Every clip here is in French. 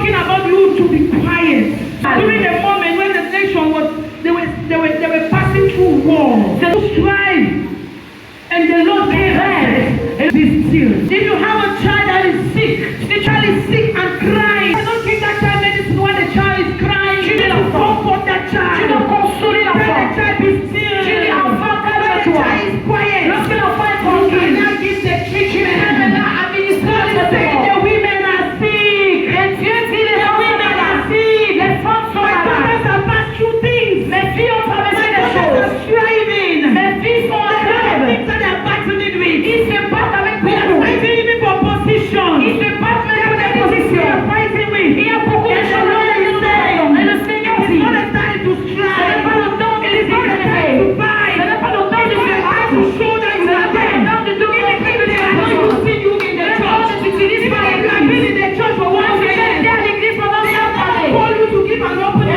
talking about you to be quiet. During the moment when the nation was, they were passing through war, they strive, and the Lord gave rest and be still. If you have a child that is sick, the child is sick and crying, I don't give that child medicine when the child is crying. You need to comfort that child. You don't console the child, be still. When the child is quiet, lorsque l'enfant est tranquille, now give the treatment. The women are sick. Et Dieu dit les women are sick. Les femmes sont malades. My daughters have passed through things. Mes filles ont traversé des choses. Striving. Mes filles sont en grève. Things that they are battling with. Ils se battent avec beaucoup. Fighting even for position. Ils se battent même pour des positions. They are fighting with. Il y a beaucoup de choses. Et le Seigneur dit, it's not a time to strive. Ce n'est pas le temps de se battre. Ce n'est pas le temps de se battre. To show that you are there. Ce n'est pas le temps de donner les clés de l'église. You have been in the church for 1 year. They are call you to give an open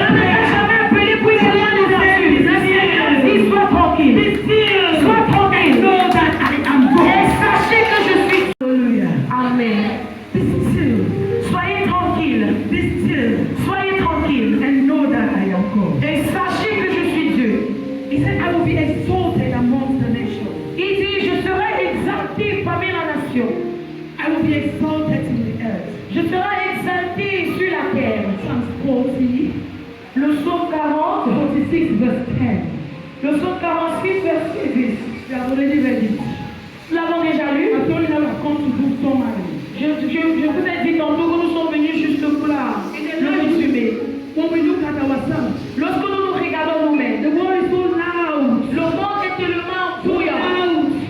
Sois tranquille. Be still. Sois tranquille. Know that I am God. Et sachez que je suis. Alléluia. Amen. Be still. Soyez tranquille. Be still. Soyez tranquille. And know that I am God. Et sachez que je suis Dieu. He said, I will be exalted among the nations. Il dit, je serai exalté parmi la nation. I will be exalted in the earth. Je serai exalté sur la terre. Psalm 40. Le psaume 40, 46 verse 10. Le psaume 46 verset 10. We have already read it. Nous l'avons déjà lu. I told you that I've come to do summary. Je vous ai dit tantôt que nous sommes venus juste pour le résumé. When we look at ourselves, lorsque nous nous regardons nous-mêmes, the world is so loud. Le monde est tellement bruyant.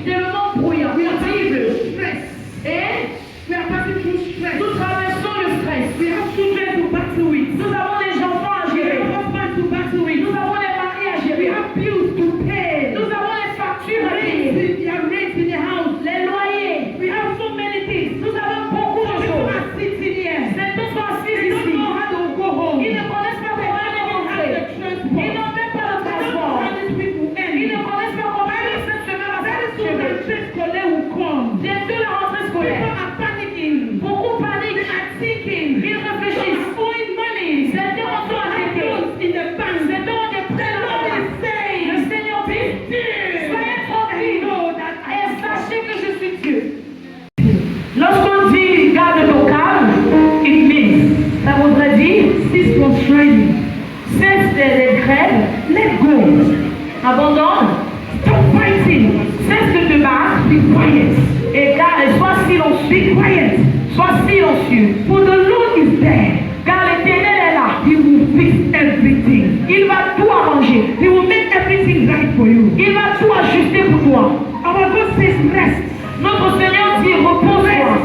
Tellement bruyant. We are terrible. Stress. Et we are passing through stress. Nous traversons le stress. We have children to battle with. Nous avons des enfants à gérer. We have husbands to battle with. Nous avons des maris à gérer. We have bills to pay. Nous avons les factures à payer. We have rent in the house. Les loyers. We have so many things. Nous avons beaucoup de choses. People are sitting here. Ces deux sont assis ici. They don't know how to go home. Ils ne connaissent pas comment aller rentrer. Ils n'ont même pas le transport. Ils ne connaissent pas comment aller cette semaine à cette semaine. The rentrée scolaire will come. Bientôt la rentrée scolaire. People are panicking. Beaucoup paniquent. They are thinking. Ils réfléchissent. Owing money. Certains ont tout arrêté. In the bank. Certains ont des prêts là. Le Seigneur dit, soyez tranquilles. Et sachez que je suis Dieu. Lorsqu'on dit garde ton calme, it means, ça voudrait dire cease from striving. Cesse des grèves, let go. Abandonne. Stop fighting. Cesse de te battre. Be quiet. Et sois silencieux. Be quiet. Sois silencieux. For the Lord is there. Car l'Éternel est là. He will fix everything. Il va tout arranger. He will make everything right for you. Il va tout ajuster pour toi. Our God says rest. Notre Seigneur dit repose-toi.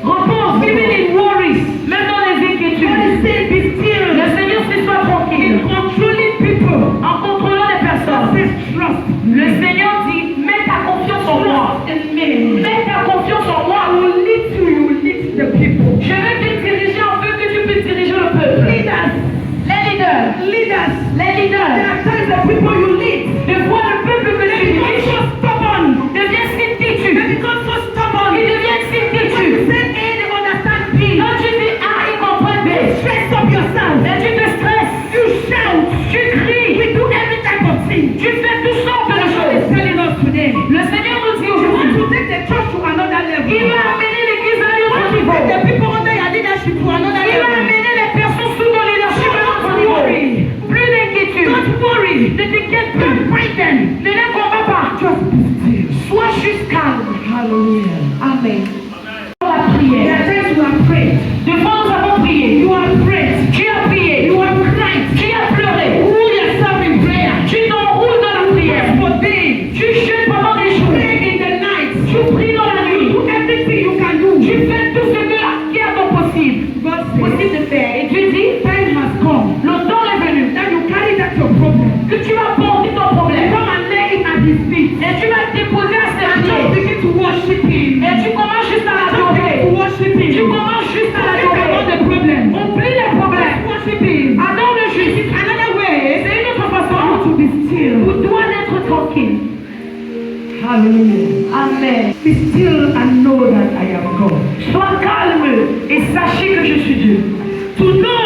Repose. Even in worries. Même dans les inquiétudes. God says be still. Le Seigneur dit sois tranquille. In controlling people. En contrôlant les personnes. God says trust. Le Seigneur dit mets ta confiance en moi. Mets ta confiance en moi. I will lead you. You will lead the people. Je vais te diriger en vue que tu peux diriger le peuple. Leaders. Les leaders. Leaders. Les leaders. There are times the people you lead. Des fois le peuple que tu diriges. So stubborn. Devient si têtu. They become so stubborn. Ils deviennent si têtu. Say A, they understand B. Quand tu dis A, ils comprennent B. Stress up yourself. Et tu te stresses. You shout. Tu cries. We do every type of thing. Tu fais toutes sortes de choses. Telling us today. Le Seigneur nous dit aujourd'hui. To take the church to another level. Il va amener l'église à un autre niveau. The people under your leadership to another level. Il va amener les personnes sous ton leadership à un autre niveau. Plus d'inquiétude. Don't worry. Ne t'inquiète plus. Don't frighten. Ne les combats pas. Just be still. Sois juste calme. Hallelujah. Amen. La prière. You have prayed. Des fois nous avons prié. You have prayed. Tu as prié. You have cried. Tu as pleuré. Roule yourself in prayer. Tu t'enroules dans la prière. For days. Tu jeûnes pendant des jours. Pray in the night. Tu pries dans la nuit. Do everything you can do. Tu fais tout ce qui est ton possible. Possible de faire. Et tu dis, time has come. Le temps est venu. That you carry that your problem. Que tu vas porter ton problème. Come and lay it at his feet. Et tu vas déposer à ses pieds. And just begin to worship him. Et tu commences juste à l'adorer. Tu commences juste à l'adorer. Oublie les problèmes. Worship him. Adore le juste. Another way. C'est une autre façon. To be still. Pour toi d'être tranquille. Hallelujah. Amen. Be still and know that I am God. Sois calme et sachez que je suis Dieu. To know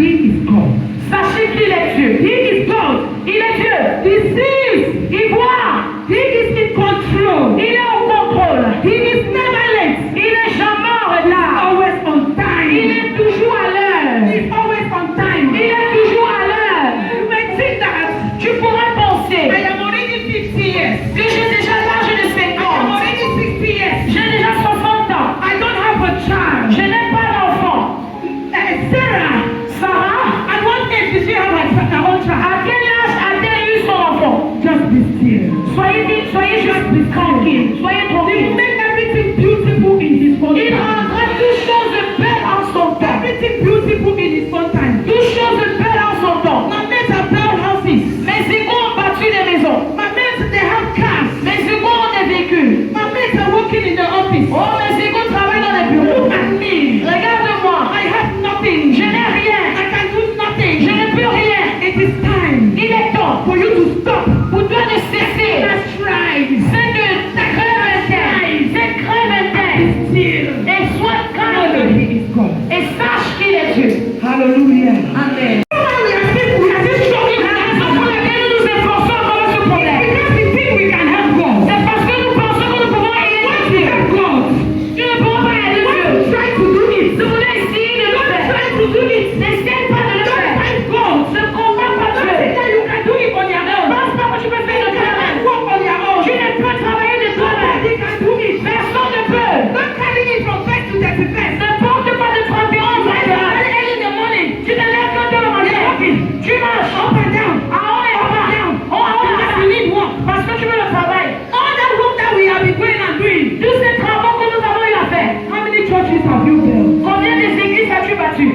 He is God. Sachez qu'il est Dieu. He is God. Il est Dieu. He sees. Il voit. He is in control. Il est au contrôle. He is never late. Il n'est jamais en retard. Always on time. Il est toujours à l'heure. He is always on time. Il est toujours à l'heure. You may think that. Tu pourrais penser. I am already 50 years. Que j'ai déjà l'âge de 50. I am already 60 years. J'ai déjà 60 ans. I don't have a child. Je n'ai pas d'enfant. Sarah, at what age did she have her own child? À quel âge a-t-elle eu son enfant? Just be still. Soyez juste tranquille. Soyez tranquille. He make everything beautiful in his own time. Il rendra toutes choses belles en son temps. Everything beautiful in his own time. Toutes choses belles en son temps. My mates have built houses. Mes égaux ont bâti des maisons. My mates, they have cars. Mes égaux ont des véhicules. My mates are working in the office. Oh, mes égaux travaillent dans les bureaux. Look at me. Regarde-moi. I have nothing. Je n'ai rien. I can do nothing. Je ne peux rien. It is time. Il est temps for you to stop. Pour toi de cesser. That's right. C'est de ta crève interne. C'est crève interne. Et sois calme. Et sache qu'il est Dieu. Hallelujah. Amen. Combien des églises as-tu battues?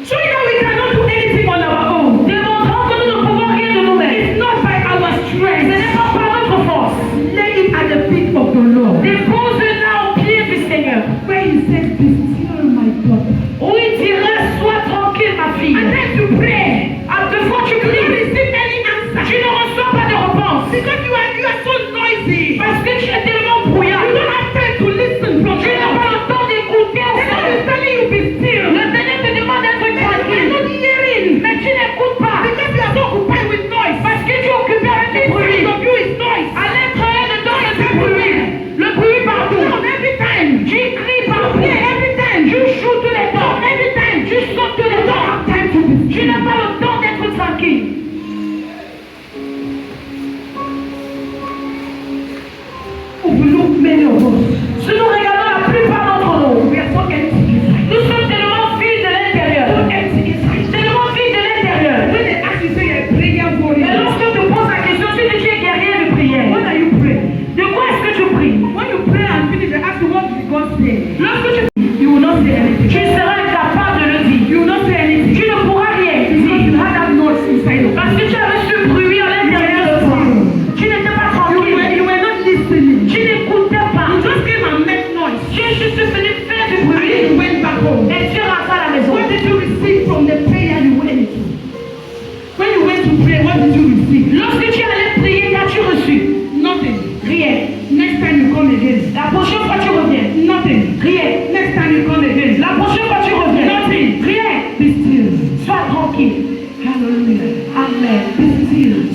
So you know we cannot do anything on our own. Démontrons que nous ne pouvons rien de nous-mêmes. It's not by our strength. Ce n'est pas par notre force. Lay it at the feet of the Lord. Dépose-la au pied du Seigneur. Where he says, "Be still, my daughter." Où il dirait, sois tranquille, ma fille. And then you pray. À deux fois tu pries. You don't receive any answer. Tu ne reçois pas de réponse. Because you are so noisy. Parce que tu es tellement brouillard. You don't have time to listen from God. Tu n'as pas le temps d'écouter. The Lord is telling you, be still. Le Seigneur te demande d'être tranquille. You are not hearing. Mais tu n'écoutes pas. Because you are so occupied with noise. Parce que tu es occupé avec du bruit. Of you is noise. À l'intérieur de toi, il y a du bruit. Le bruit partout. Every time. Tu cries partout. Every time. Tu joues tous les temps. Every time. Tu sautes tous les temps. Tu n'as pas le temps d'être tranquille. Si nous regardons la plupart d'entre nous, nous sommes tellement vides de l'intérieur. Tellement vides de l'intérieur. Et lorsque tu poses la question, tu dis tu es guerrier de prière. De quoi est-ce que tu pries? Lorsque tu pries, tu seras incapable de le dire. Tu ne pourras rien dire. Parce que tu as reçu le bruit à l'intérieur de toi. Tu n'étais pas tranquille. Tu n'écoutais pas. Tu es juste venu faire du bruit. Et tu rentres à la maison. Lorsque tu allais prier, qu'as-tu reçu? Rien. La prochaine fois tu reviens. Rien. La prochaine fois tu reviens. Rien. Sois tranquille. Amen.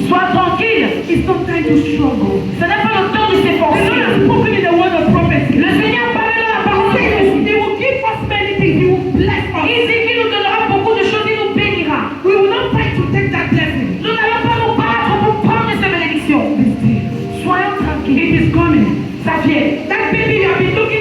Sois tranquille. It's not time to struggle. Ce n'est pas le temps de s'efforcer. The Lord has spoken in the word of prophecy. Le Seigneur parle dans la parole de Dieu. He will give us many things. He will bless us. Il dit qu'il nous donnera beaucoup de choses, il nous bénira. We will not fight to take that blessing. Nous n'allons pas nous battre pour prendre ces bénédictions. Soyons tranquilles. It is coming. Ça vient. That baby you have been looking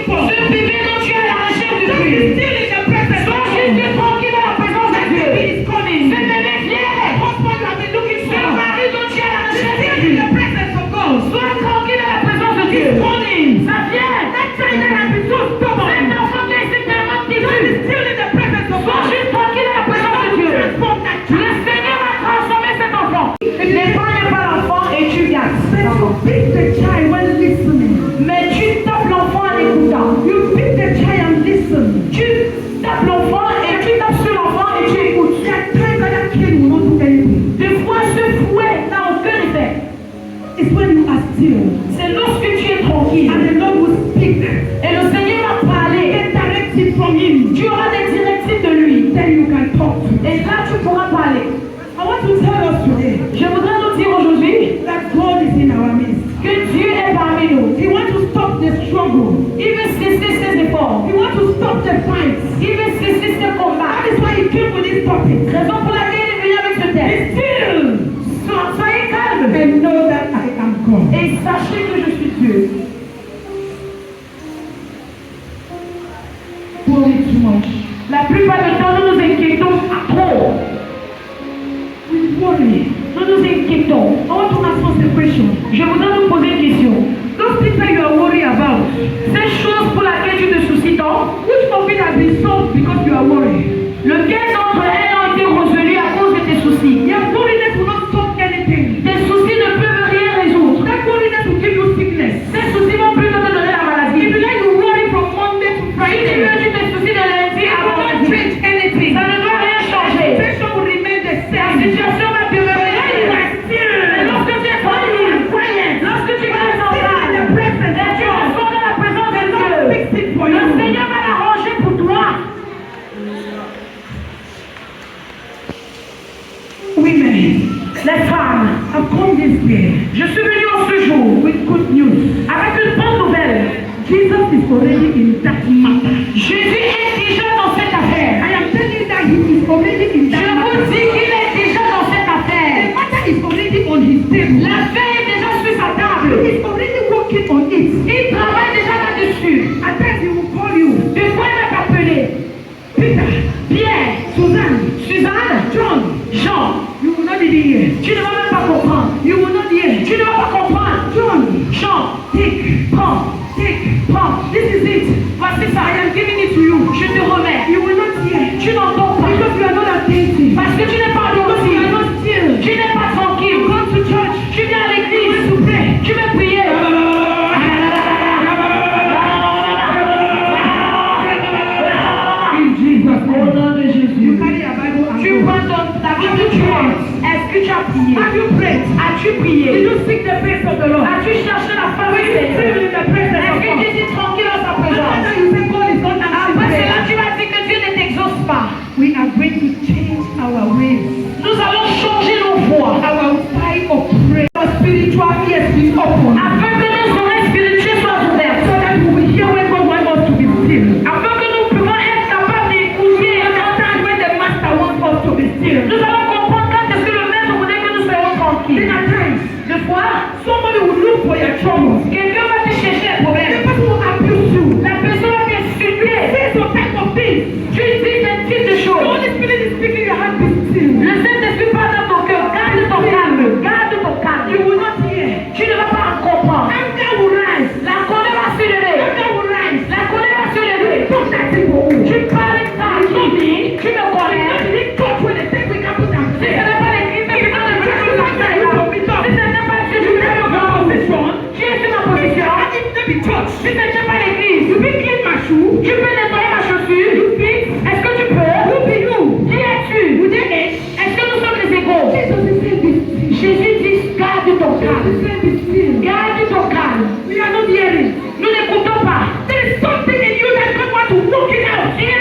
directive from him. Tu auras des directives de lui. Then you can talk to him. Et là, tu pourras parler. I want to tell us today Je voudrais nous dire aujourd'hui that God is in our midst. que Dieu est parmi nous. He wants to stop the struggle. Il veut cesser ses efforts. He wants to stop the fights. Il veut cesser ses combats. That is why he came with this topic. Raison pour laquelle il est venu avec ce Be texte. still Soyez calmes and know that I am God. et sachez que je suis Dieu. Worry too much. La plupart du temps, nous nous inquiétons à trop. We worry. Nous nous inquiétons. I want to ask us a question. Je voudrais nous poser une question. Those things that you are worried about, Ces choses pour lesquelles tu te soucies tant, which of it has been solved because you are worried? lequel d'entre elles ont été résolus à cause de tes soucis? Your worriness will not solve anything. Tes soucis ne peuvent rien résoudre. That worriness will give you sickness. Ces soucis vont plutôt te donner la If maladie. you like to worry from Monday to Si tu Friday, veux, tu te soucies de lundi it à will not vendredi. change anything. Ça ne doit rien The changer. situation will remain the La same. situation va demeurer la When you même. are still, Et lorsque tu es tranquille, quiet, lorsque tu es en sitting in the calme, presence et of tu God, ressens dans la présence de the Lord Dieu, fix it for le you. Seigneur va l'arranger pour toi. Women, Les femmes, I've come this day je suis venue en ce jour with good news. avec une bonne nouvelle. Jesus is already in that matter. Jésus est déjà dans cette affaire. I am telling you that he is already in Je that vous matter. dis qu'il est déjà dans cette The affaire. matter is already on his table. L'affaire est déjà sur sa table. He is already working on it. Il travaille déjà là-dessus. At times he will call you. Des fois, il va t'appeler. Peter, Pierre, Suzanne, Suzanne, John, Jean. you will not even hear. Tu ne vas même pas comprendre. You will not hear. Tu ne vas pas comprendre. John, Jean, take, prends, prends. this is it. Voici ça. I am giving it to you. Je te remets. You will not hear. Tu n'entends pas. Because you are not attentive. Parce que tu n'es pas Because you are attentif. not still. Tu n'es pas tranquille. Go to church. Tu viens à l'église. To pray. Tu veux prier. In Jesus' Au name. nom de You Jésus. carry a Bible and Tu go. prends ta Bible, tu rentres. Est-ce que tu as prié? Have you prayed? As-tu Did prié? you seek the face of the Lord? As-tu cherché la face When du you still Seigneur? in the presence Est-ce of que God? tu dis tranquille dans sa After présence? that you say God is not answering Après cela, prayer. tu vas dire que Dieu ne t'exauce pas. We are going to change our ways. Nous allons changer nos voies. Our style of prayer. Our spiritual ears be open. Afin que nos oreilles spirituelles soient ouvertes. So that we will hear when God wants us to be still. Afin que nous pouvons être capables d'écouter et Understand when the Master wants us to be still. nous allons comprendre quand est-ce que le maître voudrait que nous soyons Then tranquilles. at times, Des fois, somebody will look for your troubles. quelqu'un va te chercher un The problème. person will abuse you. La personne va t'insulter. Say some type of things. Tu dis des types de The choses. Holy Spirit is speaking your heart be still. Le Saint-Esprit parle dans ton cœur. Garde ton calme. Garde ton calme. You will not hear. Tu ne vas pas comprendre. Anger will rise. La colère va se lever. Anger will rise. La colère va se lever. Talk that thing for you. Tu parles ça. Tu dis, tu me connais. Not the church when they take we can put them Si ce there. n'est pas l'église, c'est dans le cœur de la terre. Si ce n'est pas Dieu, tu es dans ma position. Tu es sur ma position. And if not the church, Si ce n'est pas l'église, you be clean my shoe. tu peux nettoyer ma chaussure. Est-ce que tu peux? Who be you? Qui es-tu? Who they age? Est-ce que nous sommes les égaux? Jesus is saying be still. Jésus dit, garde ton Jesus is calme. saying be still. Garde ton calme. We are not hearing. Nous n'écoutons pas. There is something in you that God wants to work it out. Il y a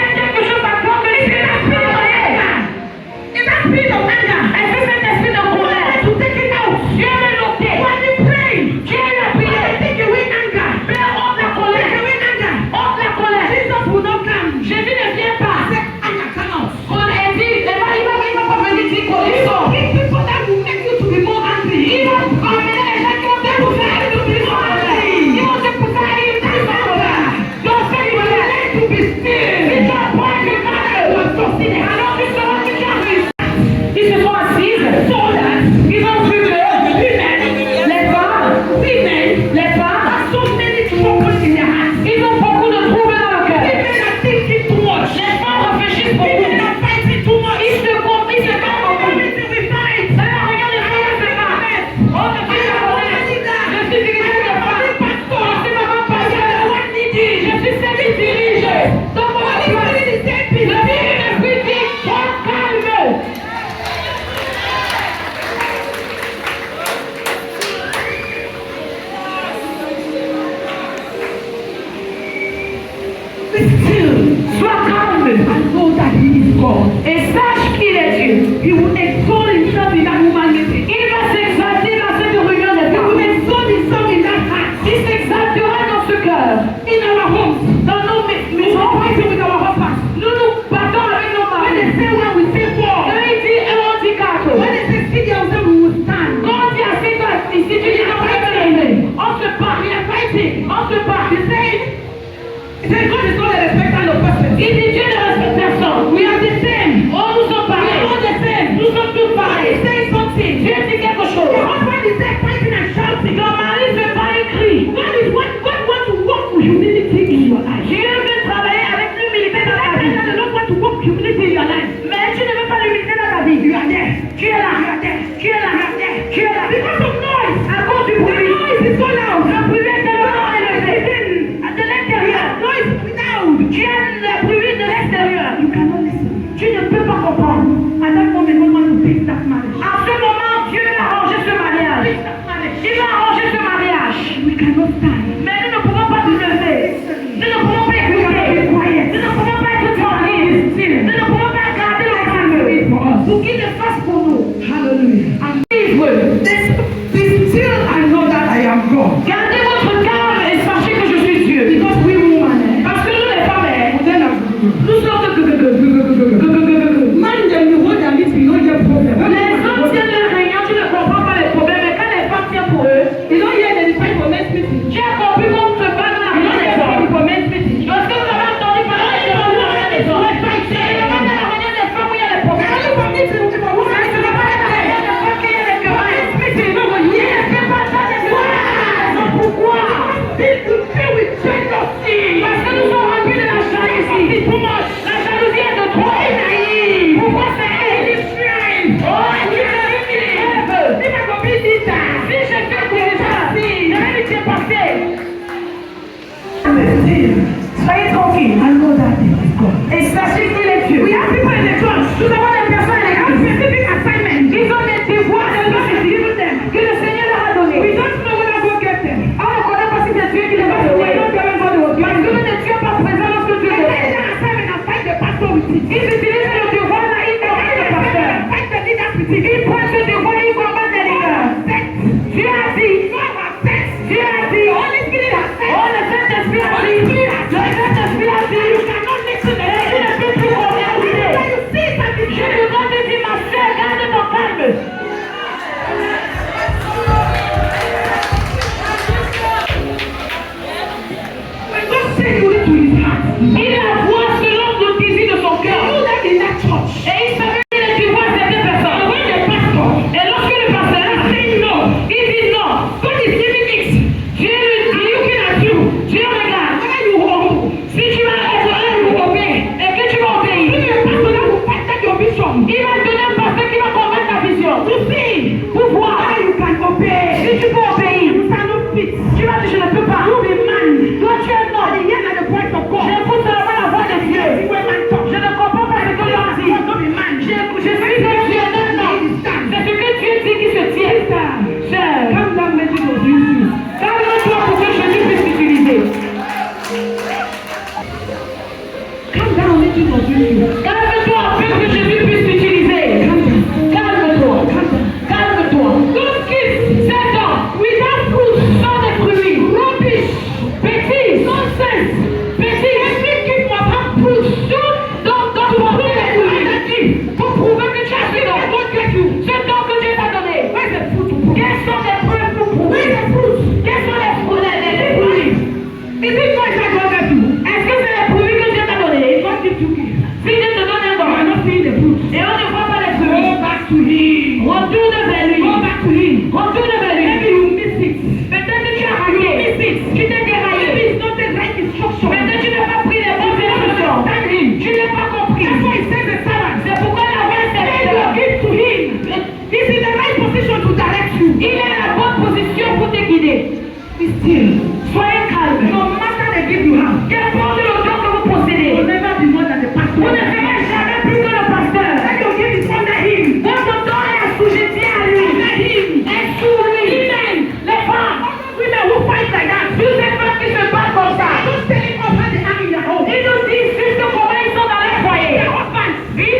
God. Et sache qu'il est Dieu. He will exalt himself in that woman meeting. Il va s'exalter dans cette réunion de He will femmes. exalt himself in that heart. Il s'exaltera dans ce cœur. In our homes. Dans nos We maisons. will fight with our husbands. Nous nous battons avec nos When they maris. say one, we say four. Quand il dit un, on dit quatre. When they say sit down, we will stand. Quand on dit assieds-toi ici, tu dis non, on se bat. We are fighting. On se bat. He said God is not a respecter of persons. Il dit Dieu ne respecte personne. We are the same. Oh, nous sommes We are pareils. all the same. Nous sommes tous God pareils. is saying something. Dieu dit quelque chose. Your husband is there fighting and shouting. Ton mari se bat et crie. God wants to work with humility in your life. Dieu veut travailler avec l'humilité dans ta vie. The Lord wants to work with humility in your life. Mais tu ne veux pas l'humilité dans ta vie. You are there. Tu es là. You are there. Tu es là. You are there. Tu es là. Because of noise. À cause du The bruit. noise is so loud. Le bruit est tellement élevé. De l'intérieur. Noise without. Tu as le bruit de l'extérieur. You cannot listen. Tu ne peux pas comprendre. At that moment, God wants to fix that marriage. En ce moment, Dieu va arranger ce mariage. Fix that marriage. Il va arranger ce mariage. We cannot stand. Mais nous ne pouvons pas nous lever. Nous ne pouvons pas écouter. Nous ne pouvons pas être tranquilles. Nous ne pouvons pas garder le calme. Pour qu'il le fasse pour nous. Hallelujah. En vivre. Be still and know that I am God. Gardez votre calme et sachez que je suis Dieu. Because we women, Parce que nous les femmes, nous sommes man them you hold them if you know your problem. les hommes tiennent leur réunion, tu ne comprends pas les problèmes. Mais quand les femmes tiennent pour eux, You don't hear them fight for men's meeting. tu as compris qu'on se bat dans la You don't réunion hear des them hommes. for men's meeting. Est-ce que vous avez entendu parler de la réunion des hommes? C'est dans la réunion des femmes où il y a les problèmes. Only for meeting, for women, C'est dans la réunion des femmes qu'il y a les querelles. meeting, no one Il hears. ne fait pas ça des querelles. Pourquoi? This to deal with jealousy. Parce que nous sommes remplis de la jalousie. La jalousie est de trop. Pourquoi c'est elle? Oh, elle est Si ma copine dit ça, Si je fais comme ça, ne m'étiez pas fait. Soyez tranquille. I know that it is God. Et sachez qu'il est Dieu. We have people in the church. Nous avons des personnes They have specific assignment. Ils ont des devoirs The Lord has given them. que le Seigneur leur a donnés. We don't know whether God get them. On ne connaît pas si c'est Dieu qui les a Because we donnés. don't know when God was Parce que giving nous them. n'étions pas présents lorsque Dieu They les take their assignment and fight the pastor with it. Ils utilisent le devoir là, ils combattent le pasteur. Fight the leaders with it. Ils prennent ce devoir, ils combattent les leaders. Dieu a dit. Dieu a dit. Holy Spirit has said. Oh, le Saint-Esprit a dit. Le Saint-Esprit a dit. You cannot listen to Et tu ne peux plus regarder. you see something. Je te donne de dire, ma soeur, garde ton calme. When God said you to his heart, Il la voit selon le désir de son you cœur. know that in that church. Et il savait qu'il est devoir certaines personnes. When the pastor Et lorsque le pasteur say no, il dit non, God is giving it. Dieu lui dit, looking at you, Dieu regarde. Whether you humble, Si tu vas être là, il vous obéir. Et que tu vas give obéir. me a pastor that will fight that your vision. Il va te donner un pasteur qui va combattre ta vision. To see Pour voir how you can obey. si tu peux obéir. You cannot fit. Tu vas dire, je ne peux pas. You be man. Toi, tu es non. And the ear and the voice of God. J'écoute seulement la voix de Dieu. See when man talk. Je ne comprends pas ce que l'on dit. God don't be man. Je sais que Dieu est un homme. C'est ce que Dieu dit qui se tient. Sœur, Come down, message of you. calme-toi pour que Jésus puisse t'utiliser. Come down, message of you. Calme-toi afin que Jésus puisse t'utiliser. Calme-toi. Calme-toi. Don't kiss Satan without fruit. Sans des fruits. Rubbish. Bêtise. Nonsense. Bêtise. Everything must have fruit. Donc, prouver pour prouver que tu as fait dans ce don que Dieu t'a donné. Quels sont les preuves pour prouver? Quels sont les fruits? Is it God that God gave you? Est-ce que c'est les fruits que Dieu t'a donné? What did you give? Si Dieu te donne un You are don not seeing the fruit. et on ne voit pas les Go fruits, back to him. retourne vers lui. Go back to him. Retourne vers Maybe lui. you miss it. Peut-être que tu as You raté. miss it. Tu t'es Maybe déraillé. it's not the right instruction. Peut-être que tu n'as pas pris les bonnes instructions. Understand him. Tu n'as pas compris. That's why he says the servant. C'est pourquoi la voix Say you serviteur. give to him. He's in the right position to direct you. Il est à la bonne position pour te guider. Be still. Soyez calme. No matter the gift you have. Qu'importe le don que vous possédez, You will never be more than the pastor. vous ne serez jamais plus que le pasteur. Let your gift is under him. Votre don est assujetti à lui. Est sous lui. Les femmes, Women who fight like that. toutes ces femmes qui se battent comme ça, Don't tell him how they are in their home. ils nous disent juste comment ils sont dans leur foyer. Their husbands. Ils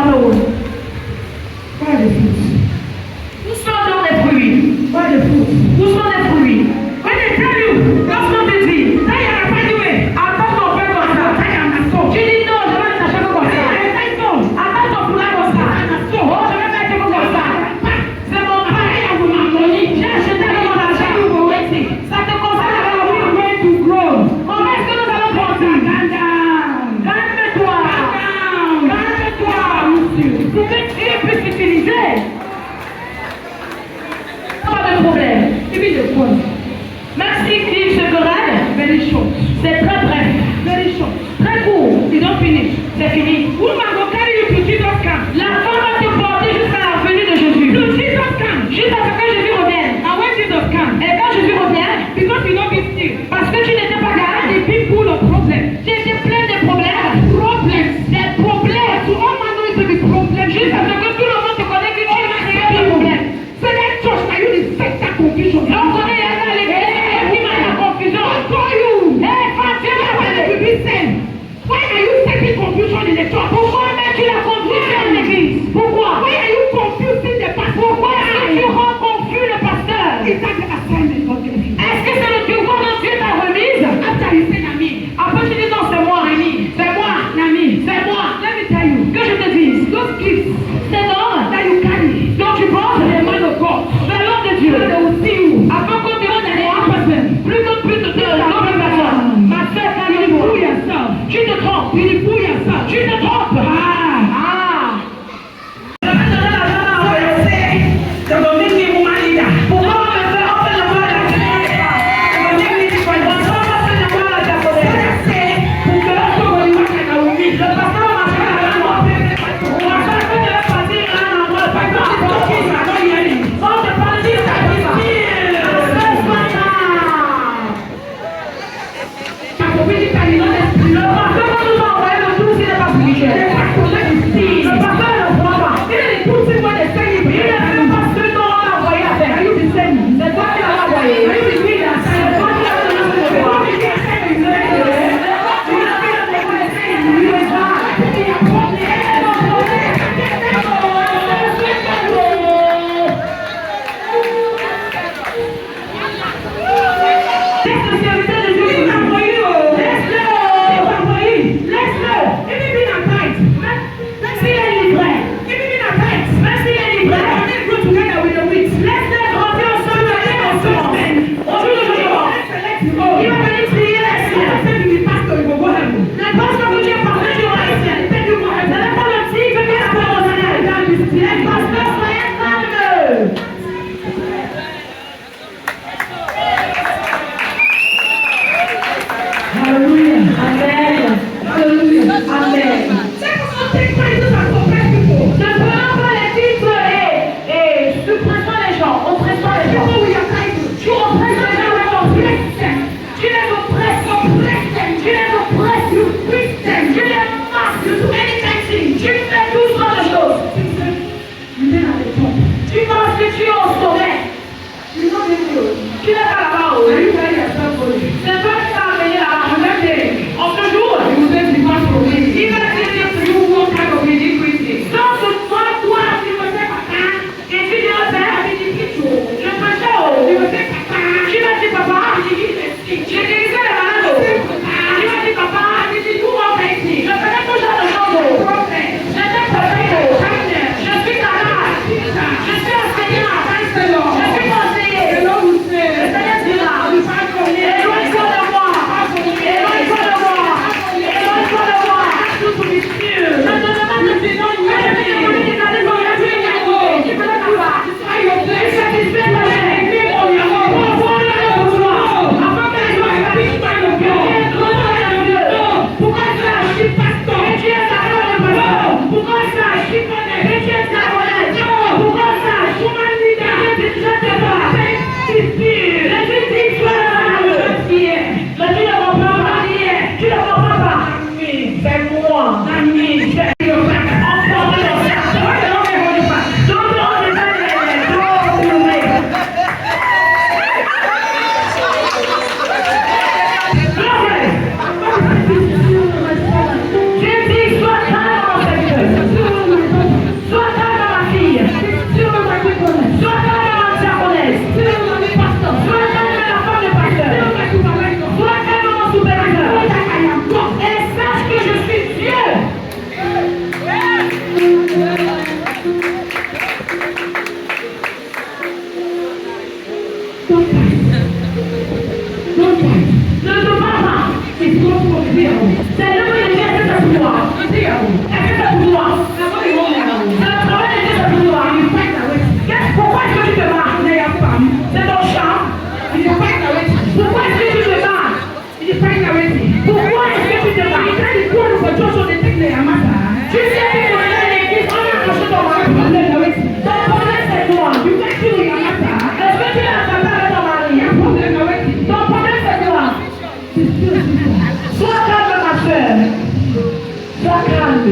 alone. Where are the fruits? Où sont donc les fruits? Where are the fruits? Où sont les fruits? When they tell you, lorsqu'on te dit, ça y a pas joué, attends ton père comme ça, ça y a un assaut. Tu dis non, je vais les acheter comme ça. Attends ton poulet comme ça. Oh, je vais mettre comme ça. C'est mon père, vous m'avez j'ai acheté mon argent. Ça te concerne la vie. We are going to grow. Comment est-ce que nous allons grandir? Calme-toi. Calme-toi. Pour que Dieu puisse t'utiliser. Pas de problème. Give me the phone. Merci qu'il se querelle. Very short. C'est très bref. Very short. Très court. You don't finish. C'est fini. Woman will carry you to Jesus camp. La femme va te porter jusqu'à la venue de Jésus. To Jesus camp. Jusqu'à ce que Jésus revienne. And when Jesus comes, Et quand Jésus revient, because you don't be still, parce que tu n'étais pas garé, the people of problems. tu étais plein de problèmes. Des problèmes. To all man know it to be problems. Jusqu'à ce que tout le monde te connaît que tu as créé des problèmes. Say that church, now you the sector confusion. Donc on est allé à l'église et puis il y a la confusion. Don't call you. Hey, femme, tu es là, Why ouais. you be sent? Why are you setting confusion in the church? Pourquoi mets-tu la confusion en église? Pourquoi? Why are you confusing the pastor? Pourquoi est-ce que tu rends confus le pasteur? Is that the assignment God gave you? Est-ce que c'est le devoir dont Dieu t'a remise? After you say Nami, Après tu dis non, c'est moi, Rémi. C'est moi, Nami, c'est moi. let me tell you, Que je te dise, those gifts c'est l'homme that you carry, dont tu penses, the man of God, c'est l'homme de Dieu. they will see you. Afin qu'on te rende One person. plus de l'autre personne. Ma soeur, You will fool yourself. tu te trompes. You will fool yourself. Tu te trompes. Ah. Je vais donner l'argent à la They will make me woman leader. Pourquoi on me fait offrir le mal à They will make me the Pourquoi on me fait le mal à ta colère? Pour que l'autre soit le work and I will meet. Le pasteur m'a fait avec moi. Mon pasteur devait partir à un endroit. Par exemple, Don't kiss her, don't hear me. on te parle de ta vie. Le pasteur va nous envoyer le tout s'il n'est pas spirituel. Le pasteur ne voit pas. Il est même pas ce qu'on l'a envoyé à faire. C'est toi qui l'as envoyé. C'est toi qui l'as donné ce devoir. Laisse le serviteur de Dieu vous envoyer. Laisse-le. Même s'il est livré. Même s'il est livré. Laisse-le grandir ensemble. On joue le jour. Il va venir prier. Le pasteur que tu as parlé du reste. Ce n'est pas le petit que tu as parlé. Les pasteurs, soyez calmes. Hallelujah. Amen. Hallelujah. Amen. Ne prenons pas les titres et suppressons les gens, oppressons les gens. Tu oppresses les gens, tu les oppresses, tu les oppresses, tu les masses, tu fais tout sortes de choses. Tu penses que tu es au sommet. Tu n'es pas là-bas. C'est toi qui t'as amené là-bas. En ce jour, il va te dire que you won't have a iniquity. Donc, toi, tu me fais papa. Et tu dis au père, je prêchais au. Tu m'as dit papa. J'ai dirigé les malades. Tu m'as dit papa. Je faisais tout genre de choses. J'étais prophète. Je suis malade. Je suis enseignant. Je suis conseiller. Le Seigneur dit là. arracher ton mari. Ton problème c'est toi. Est-ce que tu es en train avec ton mari? Ton problème c'est toi. Sois calme ma soeur. Sois calme.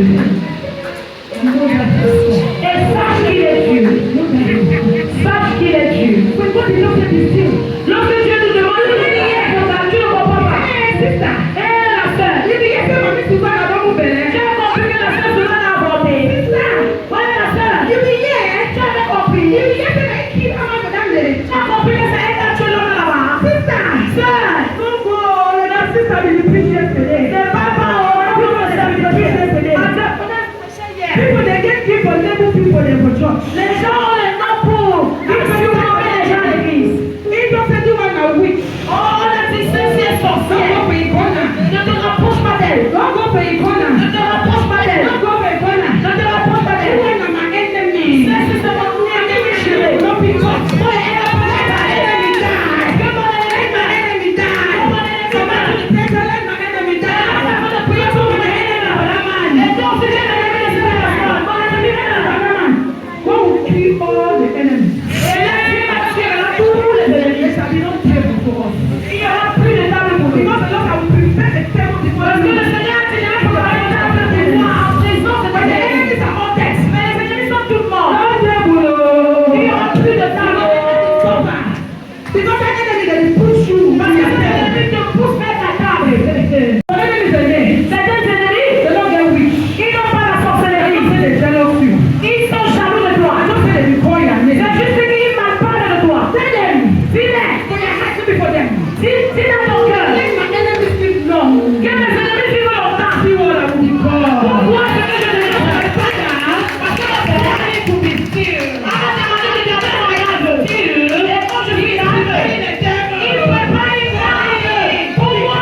Et sache qu'il est Dieu. Sache qu'il est Dieu. Lorsque Dieu nous demande de prier pour ça, tu ne comprends pas. C'est ça. Et la soeur. Tu as compris que la soeur souvent a avorté. C'est ça. Ouais, la soeur. Tu avais compris. Tu as compris que c'est elle qui a tué l'homme là-bas. C'est ça. Soeur. C'est pas bon. Les gens ont les noms pour assurer les gens à l'église. Oh, on a dit ceci est sorcière. Ne te rapproche pas d'elle. Ne te rapproche pas d'elle. Ne te rapproche pas d'elle. C'est ce mon ennemi juré. Oh, elle a parlé à elle. Come on, let my enemy die. Come on, let my enemy die. I'm going to pray for my enemy. And don't forget the enemy is my God. My enemy is my God. God will kill all the enemies. Et là, Dieu va tuer tous les ennemis. There shall be no table for us. Il n'y aura plus de table pour nous. Because the Lord will prepare a table before Parce que us. le Seigneur a dit, il faut préparer une table pour moi en présence de tes ennemis. Mais les ennemis sont tout morts. Il n'y aura plus de table. Because the enemy that will push you. Parce que les ennemis te poussent vers ta table. Certains ennemis, ils n'ont pas la sorcellerie. Ils sont jaloux de toi. C'est juste qu'ils ne parlent pas de toi. Dis-les. Dis dans ton cœur. Que les ennemis vivent longtemps. Pourquoi est-ce que je ne le ferai pas? Parce que la Seigneur est pour me dire. On m'a demandé de garder mon mariage. Et quand je suis là, il ne peut pas y croire. Pourquoi?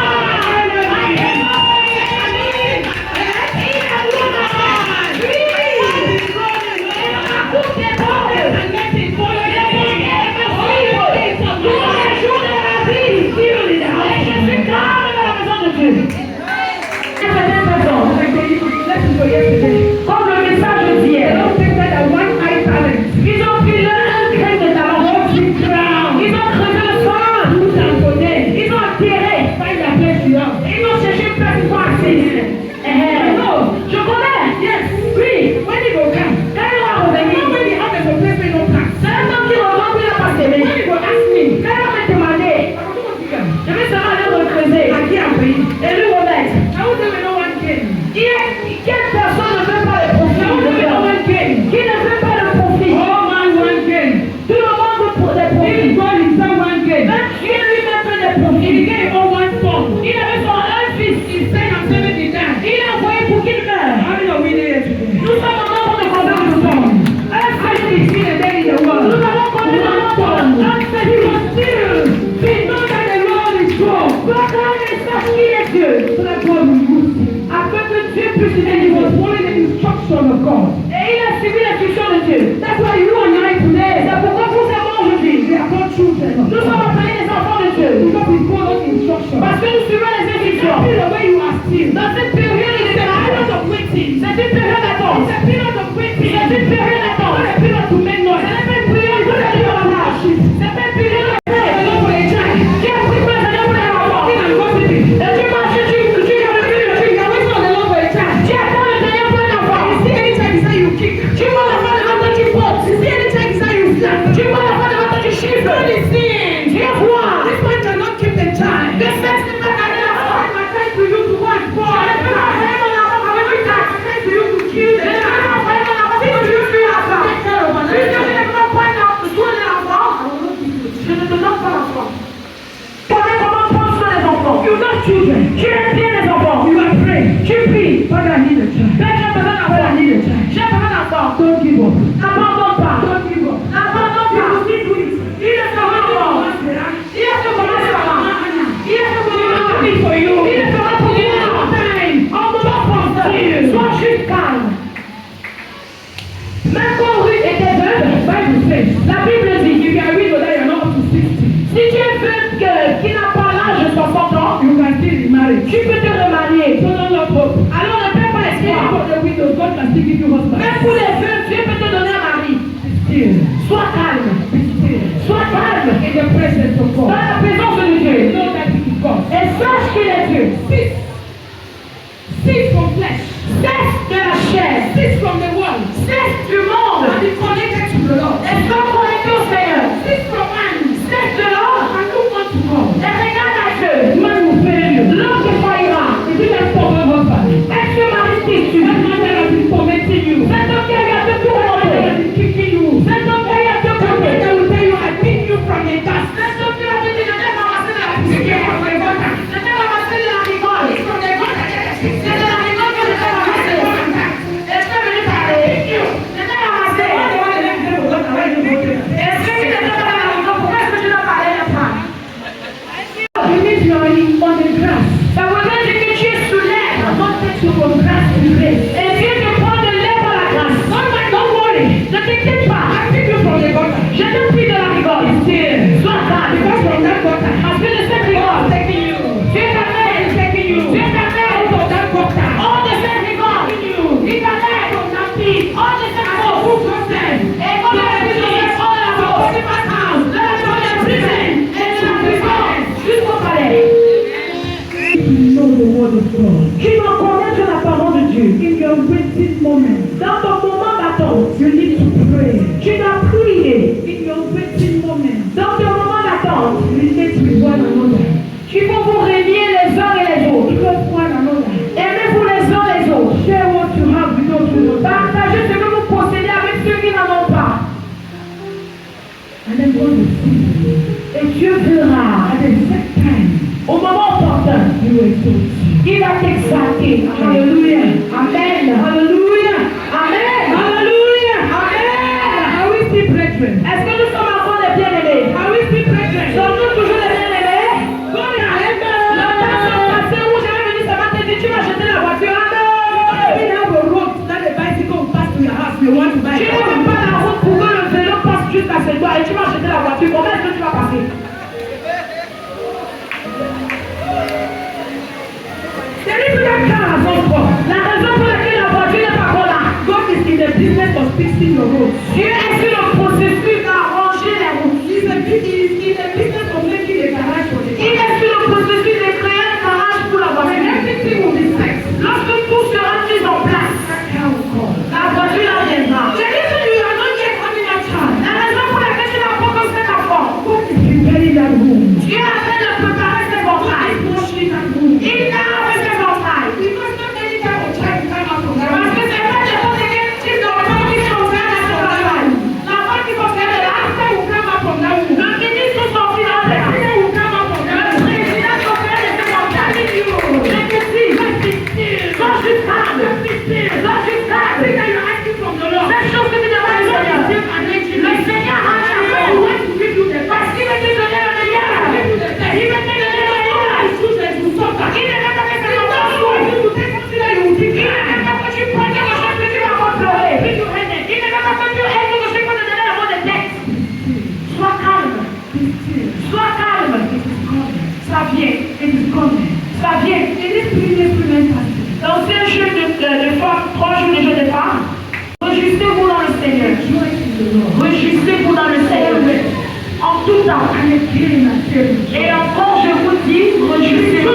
Comme le message d'hier, ils ont pris leur grain de talent, ils ont creusé le sol, ils ont enterré, ils ont cherché une place pour assis. Je connais, oui, quand il va revenir, c'est un homme qui va remplir la passe. Quand il va me demander, je vais seulement aller recreuser et lui remettre. Quelle personne ne veut pas le profit? Qui ne veut pas le profit? Tout le monde veut pour des profits. Même Dieu lui-même veut des profits. Il avait son un fils. Il a envoyé pour qu'il meure. Nous sommes en nombre de combien nous sommes? Un seul fils. Nous avons combien de monde? Un seul fils. Proclame et sache qu'il est Dieu. Afin que Dieu puisse aider. Et il a suivi l'instruction de Dieu. C'est pourquoi vous et moi aujourd'hui, nous sommes appelés les enfants de Dieu. Parce que nous suivons les instructions. Dans cette période, il est c'est une période d'attente. C'est une période d'attente. C'est une période d'attente. C'est une période de démarrage. C'est une période de paix. Qui a pris pour les années pour les enfants. Et tu marches, tu attends le Seigneur pour les enfants. Tu vois la fin de l'enfant qui porte. Tu vois la fin de l'enfant qui chiffre. Tu vois. Que cette n'est pas la fin. Je ne peux pas faire mon enfant avec une taxe. Je ne peux pas faire mon enfant si tu veux plus l'enfant. Si tu ne veux pas prendre l'enfant, je ne te donne pas l'enfant. Connais comment prendre soin des enfants. Tu aimes bien les enfants. Tu pries. J'ai besoin d'enfants. J'ai besoin d'enfants. N'abandonne pas. N'abandonne pas. Il est fera encore. Il est ce moment sera. Il est ce moment il le fera pour toi. En moment penseur. Sois juste calme. Même quand Ruth était veuve, la Bible dit si tu es veuve qui n'a pas l'âge de 60 ans, tu peux te remarier. Alors ne perds pas espoir. Même pour les veuves, God. Dans la présence de Dieu. Know that He is God. Et sache qu'il est Dieu. Cease from flesh. Cesse de la chair. Cease from the world. Cesse du monde. And be connected to the Lord. Et sois connecté au Seigneur. Cease from man. Cesse de l'homme. And look unto God. Et regarde à Dieu. Man will fail you. L'homme te faillira. Is it that problem husband? Est-ce que Marie t'es That man that has been tormenting you. cet homme qui a te That man that tourmenter. has been kicking you. Cet homme qui a te That man tourmenter. that will tell you, I pick you from the dust. Cet homme qui a te dit, je t'ai ramassé de la I pick you poussière. from the gutter. Je t'ai ramassé de la rigole. From the gutter. C'est de la rigole que je t'ai ramassé. Est-ce que venu parler? Je t'ai ramassé. Est-ce que tu n'étais pas dans la rigole? Pourquoi est-ce que tu n'as parlé de ça? You need your on the grass. Ça veut dire que tu es sous l'herbe. God takes you from grass to grace. Et Dieu te prend de l'herbe à la grâce. Don't worry. Ne t'inquiète pas. I pick you from the gutter. Je te prie de la rigole. Sois calme. Because from that gutter, Parce que de cette rigole, I'm taking you. Dieu t'amène. I'm taking you. Dieu t'amène. Out of that gutter. Hors de cette rigole. Il t'amène. From that pit. Hors de cette I fosse. put yourself. Et comme la prison est hors de la fosse. De la prison et de la prison jusqu'au palais. You know the word of God. Tu dois connaître la parole de Dieu. In your waiting moment, Dans ton moment d'attente, you need to pray. tu dois prier. In your waiting moment, Dans ton moment d'attente, relate with one another. il faut vous relier les uns et les autres. Love one another. Aimez-vous les uns les autres. Share what you have with those who don't have. Partagez ce que vous possédez avec ceux qui n'en ont pas. And then God will see you. Et Dieu verra. At the exact time, Au moment opportun, you will exalt you. il va t'exalter. Alléluia. Amen. Alléluia. Amen. Alléluia. Amen. Are we still brethren? Est-ce que nous sommes encore des bien-aimés? Are we still brethren? Sommes-nous toujours des bien-aimés? God, I am Le temps s'est passé où je vais venir ce matin et dire tu vas acheter la voiture. Amen. We have a road that the bicycle will pass to your house. You want to buy Tu it. n'as même pas la route pour que le vélo passe jusqu'à chez toi et tu vas acheter la voiture. Comment est-ce que tu vas passer? There is that car has not come. La raison pour laquelle la voiture n'est pas encore là. God is in the business of fixing your road. Dieu est sur le processus d'arranger les routes. He's in the business of making a garage for the Il car. est sur le processus de créer un garage pour la When voiture. everything will be set, Lorsque tout sera mis en place, that car will come. la voiture là viendra. The reason you are not yet having that car, La raison pour laquelle tu n'as pas encore cet enfant. God is preparing that room. Dieu est en train de préparer ses God entrailles. is washing that room. Il a fait ses entrailles. Because not any type of child will come out from that Parce room. que c'est pas n'importe quel type d'enfant qui sont faits dans cette entraille. L'enfant qui sont faits de là, After will come out from that room. le ministre sont faits dans The cette president will come out from that Le room. président sont faits de cette entraille. Je te dis, sois juste calme. Sois juste calme. Thing that you're asking from the Lord. Cette chose que tu demandes au Seigneur. Le Seigneur a un I amour. want to give you the Parce best. qu'il veut te donner le meilleur. Il veut te donner le meilleur. Children will suffer. Il ne veut pas que tu He t'en doesn't want you to take something that you will Il give ne veut pas que tu prennes quelque chose que tu vas contrôler. Il ne veut pas que tu aies quelque chose qui va te donner la mot de tête. Sois calme. Sois calme. Ça vient. Ça vient. Dans un jeu de femmes, 3 jours de jeu de femmes, réjouissez-vous dans le Seigneur. Réjouissez-vous dans le Seigneur. En tout temps. Et encore, je vous dis, réjouissez-vous.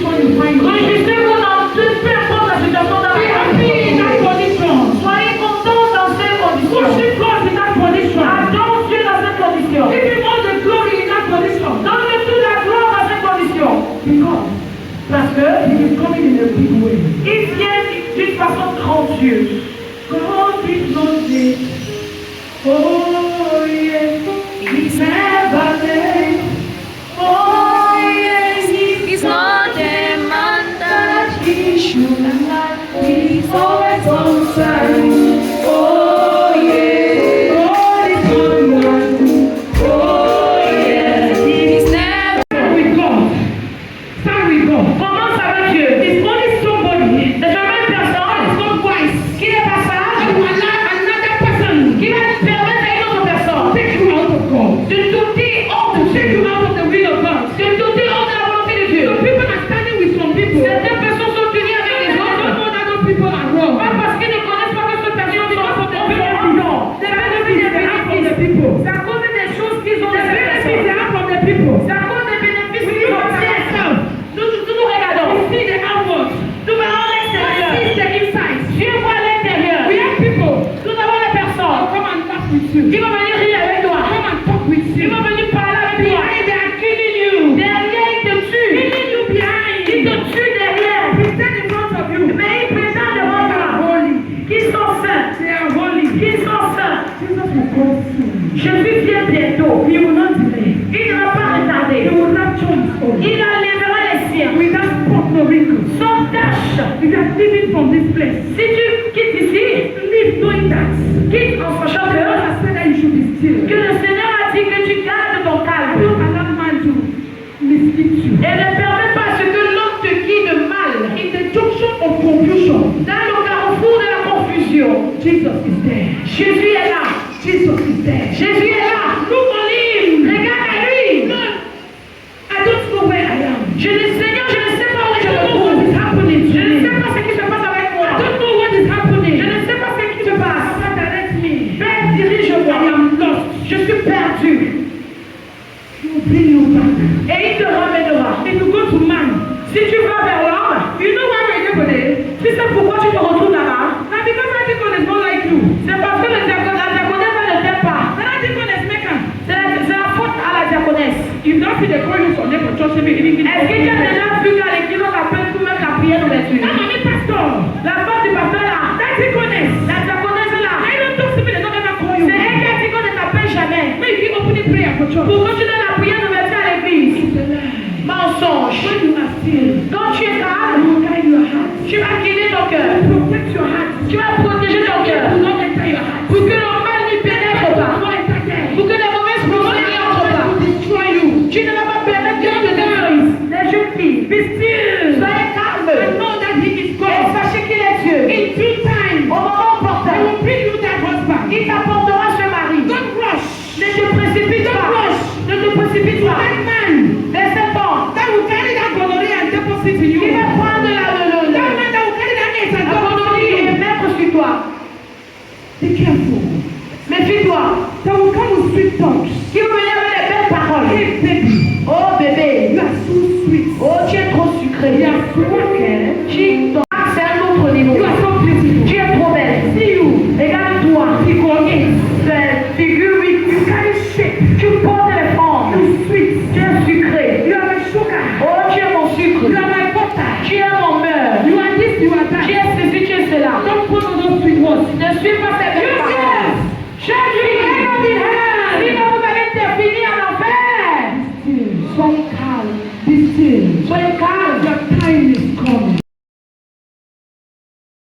Réjouissez-vous dans toute peu importe la situation dans laquelle vous soyez contents dans ces conditions. Adore Dieu dans cette condition. Donne toute la gloire dans cette condition. Parce que il vient d'une façon grandiose. Oh yes, He's never late. Oh yes, He's not a man that he should not. he's always on time. oh yes, God is on one. Oh yes, he's never. Stand with God. Stand with God. Commence avec Dieu. It's only somebody C'est jamais une that personne is not wise qui n'est pas that sage, will allow another person qui va te permettre à with you. Il va venir rire avec toi. Come and talk with Il you. va venir parler avec toi. Behind they are killing you. Derrière, il te tue. Killing you behind. Il te tue derrière. Pretend in front of you. Mais il présente devant They are toi. holy. Qu'ils sont saints. They are holy. Qu'ils sont saints. Jesus will come soon. Jésus vient bientôt. He will not delay. Il ne va pas He retarder. will rapture his own. Il enlèvera les siens. Without spot no wrinkle. Sans tâche. If you are leaving from this place, Si tu quittes ici, leave knowing that quitte en sachant the Lord que has said that you should be still. le Seigneur a dit que tu gardes ton I calme. don't allow man to mislead you. Et ne permets pas ce que l'homme te guide mal. In the junction of confusion, Dans le carrefour de la confusion, Jesus is there. Jésus est là. Jesus is there. Jésus est là. Look on him. Regarde à lui. Lord, I don't know where I am. Seigneur, je ne sais pas où I je don't me know what trouve. is happening to Je ne me. sais pas ce qui se passe avec moi. I don't know what is happening. Je ne sais pas ce qui se passe. Papa, direct me. Père, dirige-moi. I am lost. Je suis perdu. He will bring you back. Et il te ramènera. If you go to man, Si tu vas vers l'homme, you know why we're here today? tu sais pourquoi tu te retrouves là-bas? Now because that deacon is not like you. C'est parce que la diaconesse ne t'aime pas. That deacon is making. C'est la faute à la diaconesse. You don't see the call you Sunday for church every evening. Est-ce que tu as déjà vu qu'à l'église on appelle tout même la prière d'ouverture? That mommy pastor. La femme du pasteur là, That deaconess. la diaconesse là, I don't talk to me. They don't ever call you. c'est elle qui a dit qu'on ne t'appelle jamais. Make you open a prayer for church. Pourquoi tu donnes la prière d'ouverture à l'église? It's a lie. Mensonge. When you are still, Quand tu es you calme, will guide your heart. tu vas guider ton cœur. Protect your heart. Tu vas protéger ton Do cœur. not enter your heart. Pour que le mal n'y pénètre Do pas. not enter there. Pour que les mauvaises pensées n'y entrent pas. To destroy you. Tu ne vas pas permettre que te détruise. Les jeunes filles, Be still. soyez calmes. And know that he is Et God. sachez qu'il est Dieu. In due time, Au moment I opportun, will bring you that husband. il t'apportera ce mari. Don't rush. Ne te précipite pas. Ne te précipite pas. That man Laissez pas. that will carry that gonorrhea and deposit in you. Il va prendre That man that will carry that AIDS and la deposit gonorrhée in et you. mettre sur toi. Be careful. Méfie-toi. That will come with sweet talks. Qui va venir avec les belles paroles. Hey baby, Oh bébé. you are so sweet. Oh, tu es trop sucré. You are so okay. Ton âme, c'est un autre niveau. You are so beautiful. Tu es trop belle. See you. Regarde-toi. Figure, oui. You carry shape. Tu portes les formes. You sweet. Tu es sucré. You are my sugar. Oh, tu es mon sucre. You are my butter. Tu es mon beurre. You are this, you are Tu that. es ceci, tu es cela. Don't follow those sweet words. Ne suis pas